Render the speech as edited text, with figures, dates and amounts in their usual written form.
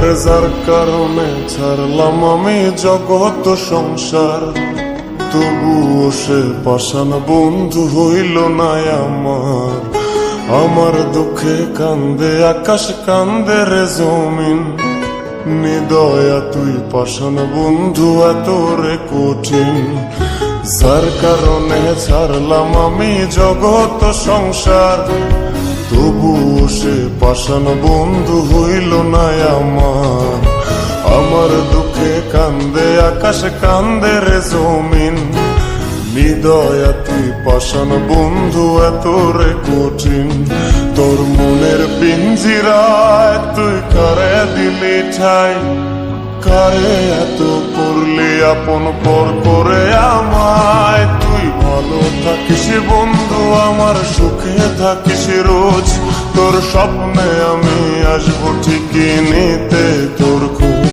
আরে যার কারণে ছাড়লাম আমি জগৎ সংসার, তবুও সে পাষাণ বন্ধু হইল না আমার। আমার দুঃখে কান্দে আকাশ, কান্দে রে জমিন, নিদয়া তুই পাষাণ বন্ধু এত রে কঠিন। যার কারণে ছাড়লাম আমি জগৎ সংসার, তবুও সে পাষাণ বন্ধু হইল না আমার। আমার দুঃখে কান্দে আকাশ, কান্দে রে জমিন, নিদয়া তুই পাষাণ বন্ধু এত রে কঠিন। তোর মনের পিঞ্জিরায় তুই কারে দিলি ঠাই, কারে এত করলি আপন পর করে আমায়। তুই ভালো থাকিস বন্ধু আমার, সুখে থাকিস রোজ, তোর স্বপ্নে আমি আসবো ঠিকই নিতে।